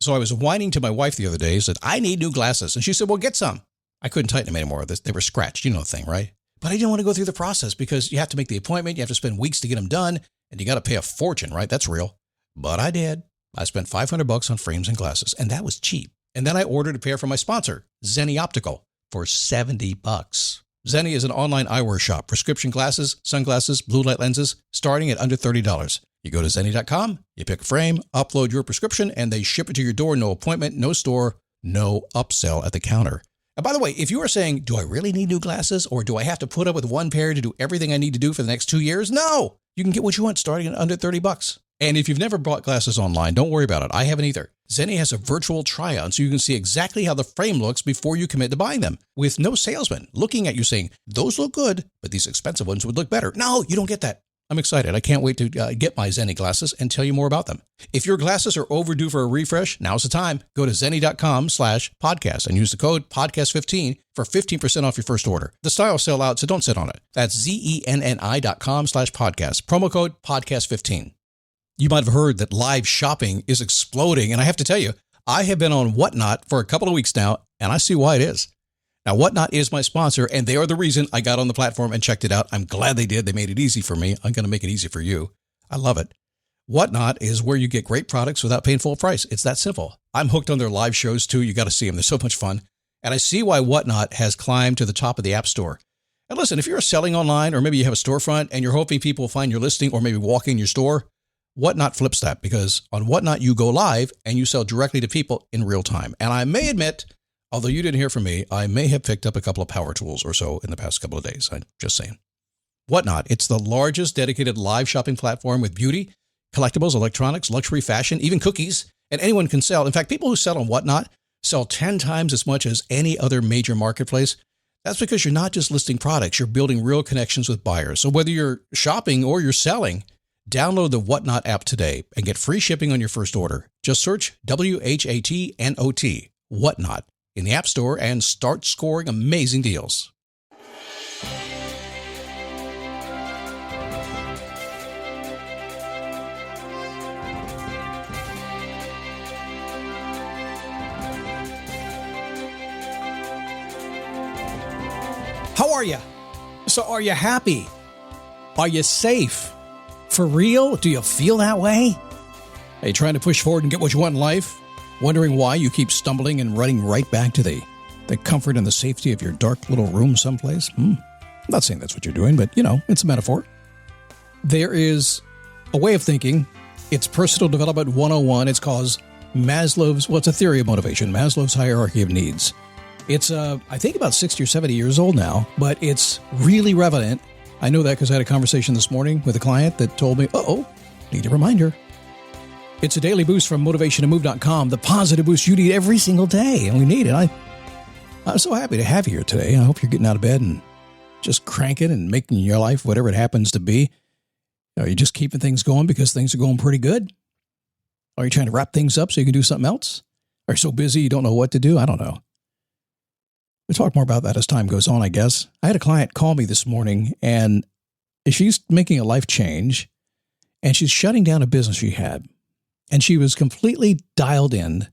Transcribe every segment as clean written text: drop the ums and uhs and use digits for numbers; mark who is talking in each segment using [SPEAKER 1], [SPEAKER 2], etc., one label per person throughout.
[SPEAKER 1] So I was whining to my wife the other day, said, I need new glasses. And she said, well, get some. I couldn't tighten them anymore. They were scratched. You know the thing, right? But I didn't want to go through the process because you have to make the appointment. You have to spend weeks to get them done. And you got to pay a fortune, right? That's real. But I did. I spent $500 on frames and glasses, and that was cheap. And then I ordered a pair from my sponsor, Zenni Optical, for $70. Zenni is an online eyewear shop. Prescription glasses, sunglasses, blue light lenses, starting at under $30. You go to Zenni.com, you pick a frame, upload your prescription, and they ship it to your door. No appointment, no store, no upsell at the counter. And by the way, if you are saying, do I really need new glasses, or do I have to put up with one pair to do everything I need to do for the next 2 years? No! You can get what you want starting at under $30. And if you've never bought glasses online, don't worry about it. I haven't either. Zenni has a virtual try-on so you can see exactly how the frame looks before you commit to buying them, with no salesman looking at you saying, those look good, but these expensive ones would look better. No, you don't get that. I'm excited. I can't wait to get my Zenni glasses and tell you more about them. If your glasses are overdue for a refresh, now's the time. Go to Zenni.com/podcast and use the code podcast15 for 15% off your first order. The styles sell out, so don't sit on it. That's Zenni.com/podcast. Promo code podcast15. You might have heard that live shopping is exploding. And I have to tell you, I have been on Whatnot for a couple of weeks now, and I see why it is. Now, Whatnot is my sponsor, and they are the reason I got on the platform and checked it out. I'm glad they did. They made it easy for me. I'm going to make it easy for you. I love it. Whatnot is where you get great products without paying full price. It's that simple. I'm hooked on their live shows, too. You got to see them. They're so much fun. And I see why Whatnot has climbed to the top of the App Store. And listen, if you're selling online, or maybe you have a storefront and you're hoping people will find your listing or maybe walk in your store, Whatnot flips that, because on Whatnot, you go live and you sell directly to people in real time. And I may admit, although you didn't hear from me, I may have picked up a couple of power tools or so in the past couple of days. I'm just saying. Whatnot, it's the largest dedicated live shopping platform with beauty, collectibles, electronics, luxury, fashion, even cookies, and anyone can sell. In fact, people who sell on Whatnot sell 10 times as much as any other major marketplace. That's because you're not just listing products, you're building real connections with buyers. So whether you're shopping or you're selling, download the Whatnot app today and get free shipping on your first order. Just search WHATNOT, Whatnot, in the App Store and start scoring amazing deals. How are you? So are you happy? Are you safe? For real? Do you feel that way? Are you trying to push forward and get what you want in life? Wondering why you keep stumbling and running right back to the comfort and the safety of your dark little room someplace? I'm not saying that's what you're doing, but, it's a metaphor. There is a way of thinking. It's Personal Development 101. It's called Maslow's, it's a theory of motivation, Maslow's hierarchy of needs. It's, I think, about 60 or 70 years old now, but it's really relevant. I know that because I had a conversation this morning with a client that told me, need a reminder. It's a daily boost from motivationtomove.com, the positive boost you need every single day, and we need it. I'm so happy to have you here today. I hope you're getting out of bed and just cranking and making your life whatever it happens to be. Are you just keeping things going because things are going pretty good? Are you trying to wrap things up so you can do something else? Are you so busy you don't know what to do? I don't know. We'll talk more about that as time goes on, I guess. I had a client call me this morning, and she's making a life change, and she's shutting down a business she had. And she was completely dialed in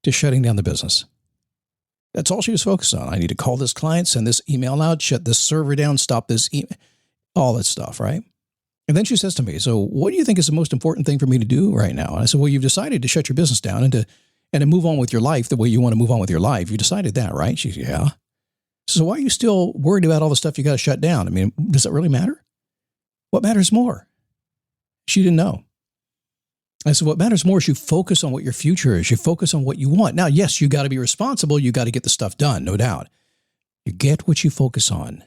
[SPEAKER 1] to shutting down the business. That's all she was focused on. I need to call this client, send this email out, shut this server down, stop this email, all that stuff, right? And then she says to me, so what do you think is the most important thing for me to do right now? And I said, well, you've decided to shut your business down and to move on with your life the way you want to move on with your life. You decided that, right? She said, yeah. So why are you still worried about all the stuff you got to shut down? I mean, does it really matter? What matters more? She didn't know. I said, what matters more is you focus on what your future is. You focus on what you want. Now, yes, you got to be responsible. You got to get the stuff done, no doubt. You get what you focus on.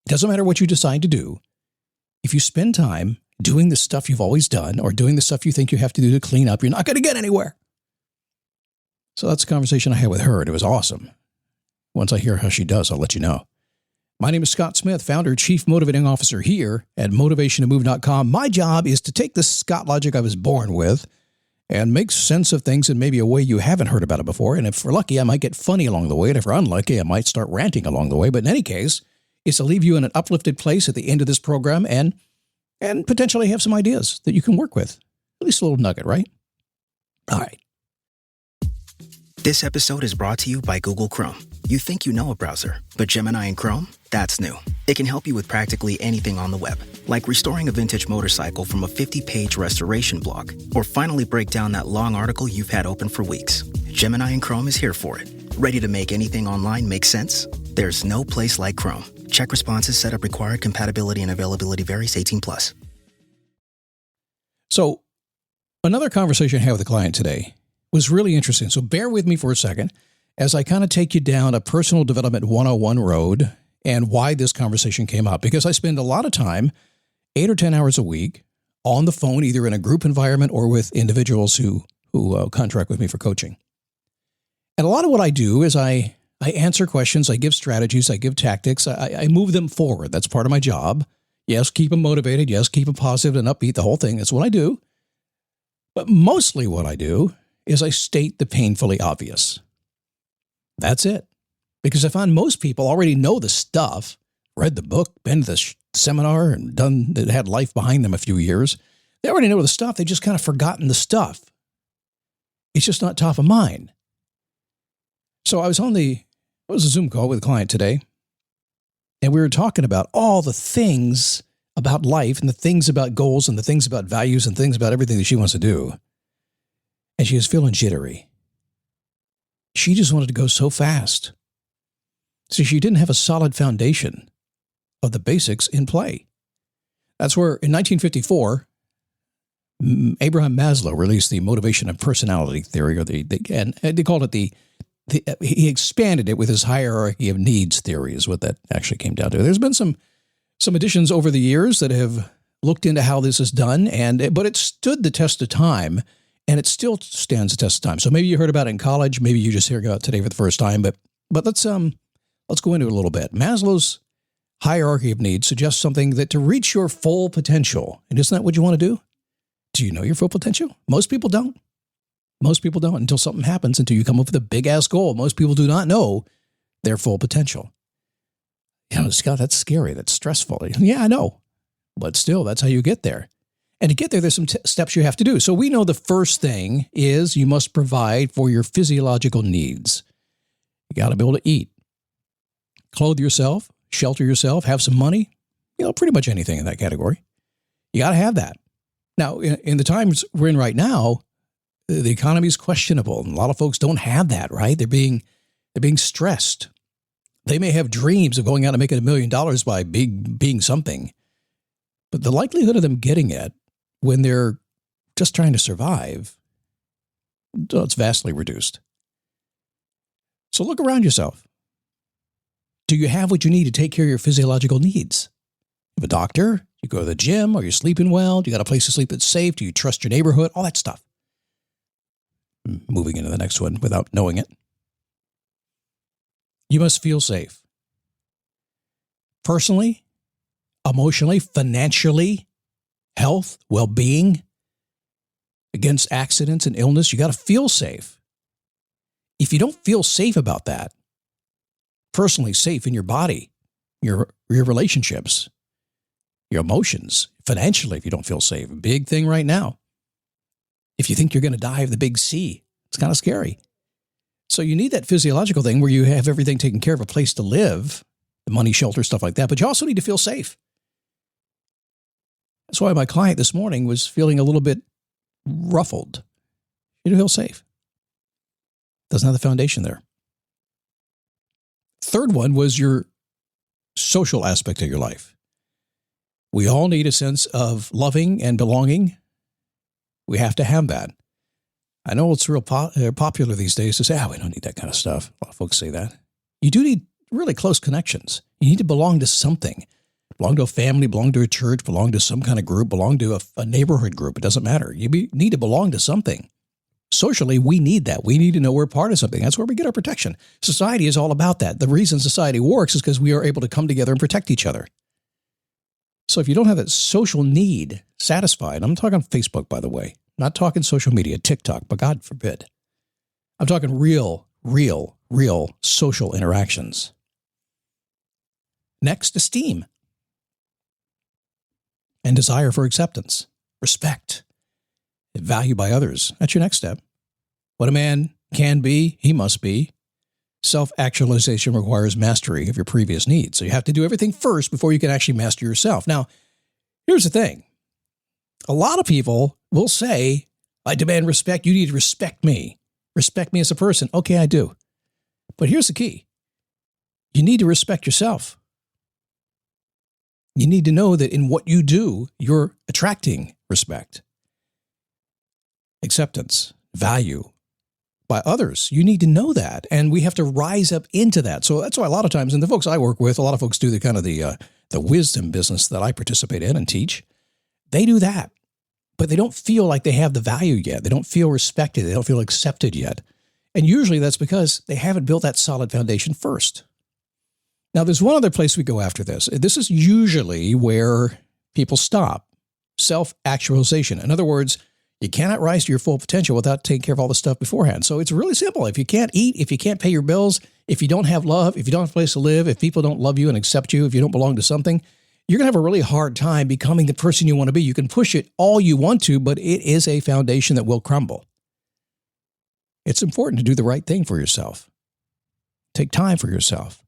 [SPEAKER 1] It doesn't matter what you decide to do. If you spend time doing the stuff you've always done or doing the stuff you think you have to do to clean up, you're not going to get anywhere. So that's a conversation I had with her, and it was awesome. Once I hear how she does, I'll let you know. My name is Scott Smith, founder, chief motivating officer here at motivationtomove.com. My job is to take the Scott logic I was born with and make sense of things in maybe a way you haven't heard about it before. And if we're lucky, I might get funny along the way. And if we're unlucky, I might start ranting along the way. But in any case, it's to leave you in an uplifted place at the end of this program and potentially have some ideas that you can work with. At least a little nugget, right? All right.
[SPEAKER 2] This episode is brought to you by Google Chrome. You think you know a browser, but Gemini and Chrome? That's new. It can help you with practically anything on the web, like restoring a vintage motorcycle from a 50-page restoration blog, or finally break down that long article you've had open for weeks. Gemini and Chrome is here for it. Ready to make anything online make sense? There's no place like Chrome. Check responses, setup required, compatibility and availability varies, 18+.
[SPEAKER 1] So, another conversation I had with a client today was really interesting. So bear with me for a second as I kind of take you down a personal development 101 road and why this conversation came up. Because I spend a lot of time, 8 or 10 hours a week, on the phone, either in a group environment or with individuals who contract with me for coaching. And a lot of what I do is I answer questions, I give strategies, I give tactics, I move them forward. That's part of my job. Yes, keep them motivated. Yes, keep them positive and upbeat, the whole thing. That's what I do. But mostly what I do is I state the painfully obvious. That's it. Because I find most people already know the stuff, read the book, been to the seminar, and had life behind them a few years. They already know the stuff. They just kind of forgotten the stuff. It's just not top of mind. So I was on a Zoom call with a client today, and we were talking about all the things about life and the things about goals and the things about values and things about everything that she wants to do. And she was feeling jittery. She just wanted to go so fast. So she didn't have a solid foundation of the basics in play. That's where, in 1954, Abraham Maslow released the motivation and personality theory, and they called it he expanded it with his hierarchy of needs theory, is what that actually came down to. There's been some additions over the years that have looked into how this is done, but it stood the test of time. And it still stands the test of time. So maybe you heard about it in college. Maybe you just hear about it today for the first time. But let's go into it a little bit. Maslow's hierarchy of needs suggests something that to reach your full potential, and isn't that what you want to do? Do you know your full potential? Most people don't. Most people don't until something happens, until you come up with a big-ass goal. Most people do not know their full potential. Scott, that's scary. That's stressful. Yeah, I know. But still, that's how you get there. And to get there, there's some steps you have to do. So we know the first thing is you must provide for your physiological needs. You got to be able to eat, clothe yourself, shelter yourself, have some money, pretty much anything in that category. You got to have that. Now, in the times we're in right now, the economy is questionable. And a lot of folks don't have that, right? They're being stressed. They may have dreams of going out and making $1 million by being something. But the likelihood of them getting it when they're just trying to survive, it's vastly reduced. So look around yourself. Do you have what you need to take care of your physiological needs? You have a doctor? You go to the gym? Are you sleeping well? Do you got a place to sleep that's safe? Do you trust your neighborhood? All that stuff. Moving into the next one without knowing it. You must feel safe. Personally, emotionally, financially, health, well-being, against accidents and illness, you got to feel safe. If you don't feel safe about that, personally safe in your body, your relationships, your emotions, financially, if you don't feel safe, big thing right now. If you think you're going to die of the big C, it's kind of scary. So you need that physiological thing where you have everything taken care of, a place to live, the money, shelter, stuff like that, but you also need to feel safe. That's why my client this morning was feeling a little bit ruffled. You don't feel safe. Doesn't have the foundation there. Third one was your social aspect of your life. We all need a sense of loving and belonging. We have to have that. I know it's real popular these days to say, we don't need that kind of stuff. A lot of folks say that. You do need really close connections. You need to belong to something. Belong to a family, belong to a church, belong to some kind of group, belong to a neighborhood group. It doesn't matter. You need to belong to something. Socially, we need that. We need to know we're part of something. That's where we get our protection. Society is all about that. The reason society works is because we are able to come together and protect each other. So if you don't have that social need satisfied, I'm talking Facebook, by the way, not talking social media, TikTok, but God forbid. I'm talking real social interactions. Next, esteem and desire for acceptance, respect, value by others. That's your next step. When a man can be, he must be. Self-actualization requires mastery of your previous needs. So you have to do everything first before you can actually master yourself. Now, here's the thing. A lot of people will say, I demand respect. You need to respect me. Respect me as a person. Okay, I do. But here's the key. You need to respect yourself. You need to know that in what you do, you're attracting respect, acceptance, value by others. You need to know that. And we have to rise up into that. So that's why a lot of times, and the folks I work with, a lot of folks do the kind of the wisdom business that I participate in and teach. They do that, but they don't feel like they have the value yet. They don't feel respected. They don't feel accepted yet. And usually that's because they haven't built that solid foundation first. Now, there's one other place we go after this. This is usually where people stop. Self-actualization. In other words, you cannot rise to your full potential without taking care of all the stuff beforehand. So it's really simple. If you can't eat, if you can't pay your bills, if you don't have love, if you don't have a place to live, if people don't love you and accept you, if you don't belong to something, you're going to have a really hard time becoming the person you want to be. You can push it all you want to, but it is a foundation that will crumble. It's important to do the right thing for yourself. Take time for yourself.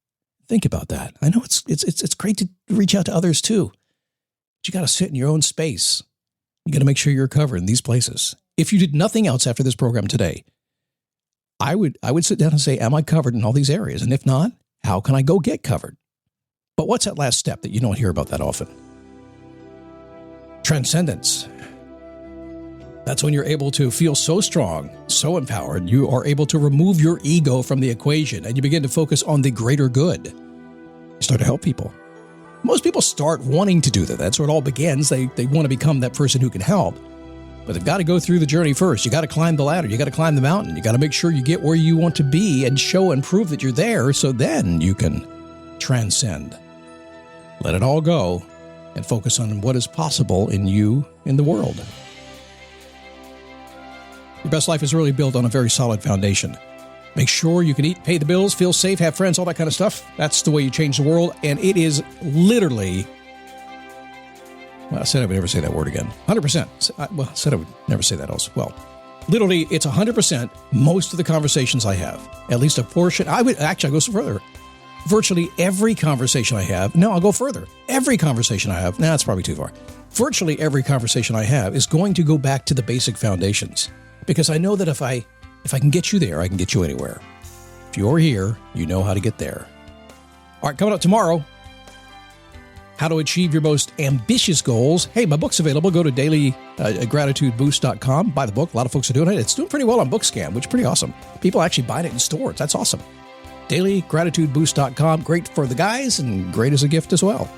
[SPEAKER 1] Think about that. I know it's great to reach out to others too, but you got to sit in your own space. You got to make sure you're covered in these places. If you did nothing else after this program today, I would sit down and say, am I covered in all these areas? And if not, how can I go get covered? But what's that last step that you don't hear about that often? Transcendence. That's when you're able to feel so strong, so empowered, you are able to remove your ego from the equation and you begin to focus on the greater good. You start to help people. Most people start wanting to do that. That's where it all begins. They want to become that person who can help. But they've got to go through the journey first. You got to climb the ladder. You got to climb the mountain. You got to make sure you get where you want to be and show and prove that you're there so then you can transcend. Let it all go and focus on what is possible in you, in the world. Your best life is really built on a very solid foundation. Make sure you can eat, pay the bills, feel safe, have friends, all that kind of stuff. That's the way you change the world. And it is literally, well, I said I would never say that word again. 100%. Well, I said I would never say that also. Well, literally, it's 100% most of the conversations I have. At least a portion. I'll go further. Virtually every conversation I have. No, I'll go further. Every conversation I have. That's probably too far. Virtually every conversation I have is going to go back to the basic foundations. Because I know that if I can get you there, I can get you anywhere. If you're here, you know how to get there. All right, coming up tomorrow, how to achieve your most ambitious goals. Hey, my book's available. Go to dailygratitudeboost.com. Buy the book. A lot of folks are doing it. It's doing pretty well on BookScan, which is pretty awesome. People actually buying it in stores. That's awesome. dailygratitudeboost.com. Great for the guys and great as a gift as well.